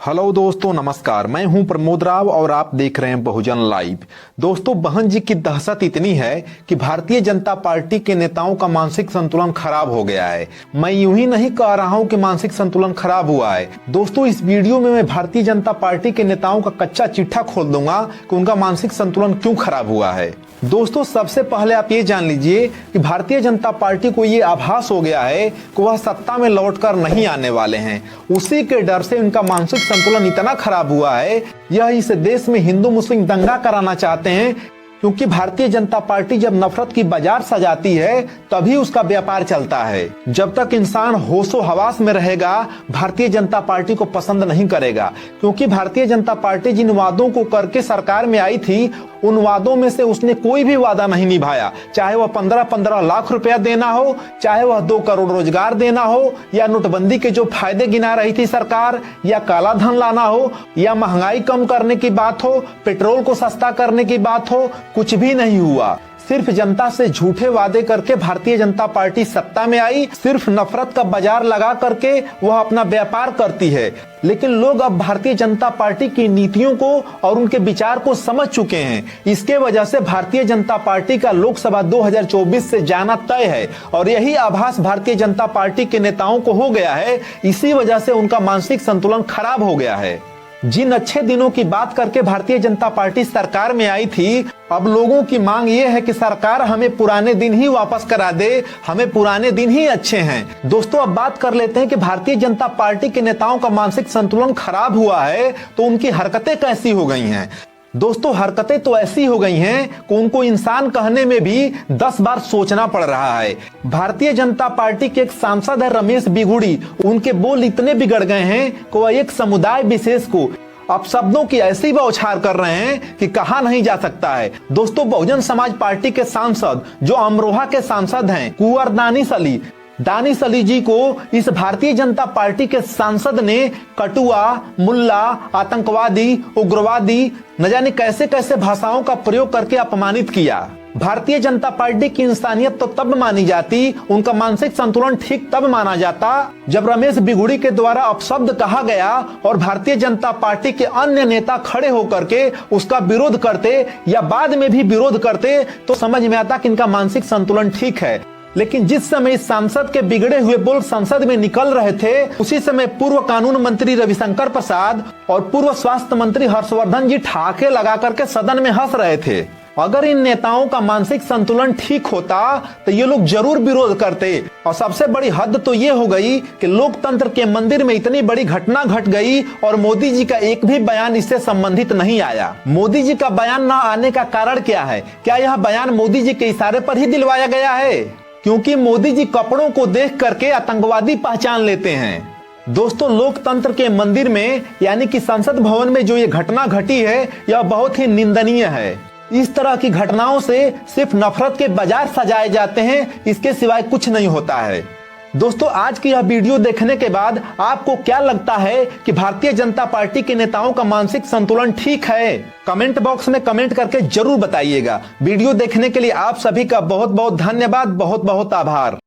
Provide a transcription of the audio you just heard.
Hello दोस्तों, नमस्कार। मैं हूं प्रमोद राव और आप देख रहे हैं बहुजन लाइव। दोस्तों, बहन जी की दहशत इतनी है कि भारतीय जनता पार्टी के नेताओं का मानसिक संतुलन खराब हो गया है। मैं यूं ही नहीं कह रहा हूं कि मानसिक संतुलन खराब हुआ है। दोस्तों, इस वीडियो में मैं भारतीय जनता पार्टी के नेताओं का कच्चा चिट्ठा खोल दूंगा कि उनका मानसिक संतुलन क्यों खराब हुआ है। दोस्तों, सबसे पहले आप ये जान लीजिए कि भारतीय जनता पार्टी को ये आभास हो गया है कि वह सत्ता में लौटकर नहीं आने वाले हैं। उसी के डर से उनका मानसिक संतुलन इतना खराब हुआ है। यह इस देश में हिंदू मुस्लिम दंगा कराना चाहते हैं, क्योंकि भारतीय जनता पार्टी जब नफरत की बाजार सजाती है तभी उसका व्यापार चलता है। जब तक इंसान होशो हवास में रहेगा, भारतीय जनता पार्टी को पसंद नहीं करेगा, क्योंकि भारतीय जनता पार्टी जिन वादों को करके सरकार में आई थी, उन वादों में से उसने कोई भी वादा नहीं निभाया। चाहे वह 15-15 लाख रुपया देना हो, चाहे वह 2 करोड़ रोजगार देना हो, या नोटबंदी के जो फायदे गिना रही थी सरकार, या काला धन लाना हो, या महंगाई कम करने की बात हो, पेट्रोल को सस्ता करने की बात हो, कुछ भी नहीं हुआ। सिर्फ जनता से झूठे वादे करके भारतीय जनता पार्टी सत्ता में आई। सिर्फ नफरत का बाजार लगा करके वह अपना व्यापार करती है। लेकिन लोग अब भारतीय जनता पार्टी की नीतियों को और उनके विचार को समझ चुके हैं। इसके वजह से भारतीय जनता पार्टी का लोकसभा 2024 से जाना तय है, और यही आभास भारतीय जनता पार्टी के नेताओं को हो गया है। इसी वजह से उनका मानसिक संतुलन खराब हो गया है। जिन अच्छे दिनों की बात करके भारतीय जनता पार्टी सरकार में आई थी, अब लोगों की मांग ये है कि सरकार हमें पुराने दिन ही वापस करा दे, हमें पुराने दिन ही अच्छे हैं। दोस्तों, अब बात कर लेते हैं कि भारतीय जनता पार्टी के नेताओं का मानसिक संतुलन खराब हुआ है तो उनकी हरकतें कैसी हो गई हैं। दोस्तों, हरकतें तो ऐसी हो गई हैं कि उनको इंसान कहने में भी 10 बार सोचना पड़ रहा है। भारतीय जनता पार्टी के एक सांसद है रमेश बिगुड़ी, उनके बोल इतने बिगड़ गए हैं कि वह एक समुदाय विशेष को अब शब्दों की ऐसी बौछार कर रहे हैं कि कहा नहीं जा सकता है। दोस्तों, बहुजन समाज पार्टी के सांसद जो अमरोहा के सांसद हैं, कुंवर दानिश अली जी को इस भारतीय जनता पार्टी के सांसद ने कटुआ, मुल्ला, आतंकवादी, उग्रवादी, न जाने कैसे कैसे भाषाओं का प्रयोग करके अपमानित किया। भारतीय जनता पार्टी की इंसानियत तो तब मानी जाती, उनका मानसिक संतुलन ठीक तब माना जाता जब रमेश बिगुड़ी के द्वारा अपशब्द कहा गया और भारतीय जनता पार्टी के अन्य नेता खड़े होकर के उसका विरोध करते या बाद में भी विरोध करते, तो समझ में आता कि इनका मानसिक संतुलन ठीक है। लेकिन जिस समय इस सांसद के बिगड़े हुए बोल संसद में निकल रहे थे, उसी समय पूर्व कानून मंत्री रविशंकर प्रसाद और पूर्व स्वास्थ्य मंत्री हर्षवर्धन जी ठहाके लगा करके सदन में हंस रहे थे। अगर इन नेताओं का मानसिक संतुलन ठीक होता तो ये लोग जरूर विरोध करते। और सबसे बड़ी हद तो ये हो गई कि लोकतंत्र के मंदिर में इतनी बड़ी घटना घट गई और मोदी जी का एक भी बयान इससे संबंधित नहीं आया। मोदी जी का बयान न आने का कारण क्या है? क्या यह बयान मोदी जी के इशारे पर ही दिलवाया गया है? क्योंकि मोदी जी कपड़ों को देख करके आतंकवादी पहचान लेते हैं। दोस्तों, लोकतंत्र के मंदिर में यानी कि संसद भवन में जो ये घटना घटी है, यह बहुत ही निंदनीय है। इस तरह की घटनाओं से सिर्फ नफरत के बाजार सजाए जाते हैं, इसके सिवाय कुछ नहीं होता है। दोस्तों, आज की यह वीडियो देखने के बाद आपको क्या लगता है कि भारतीय जनता पार्टी के नेताओं का मानसिक संतुलन ठीक है? कमेंट बॉक्स में कमेंट करके जरूर बताइएगा। वीडियो देखने के लिए आप सभी का बहुत बहुत धन्यवाद, बहुत बहुत आभार।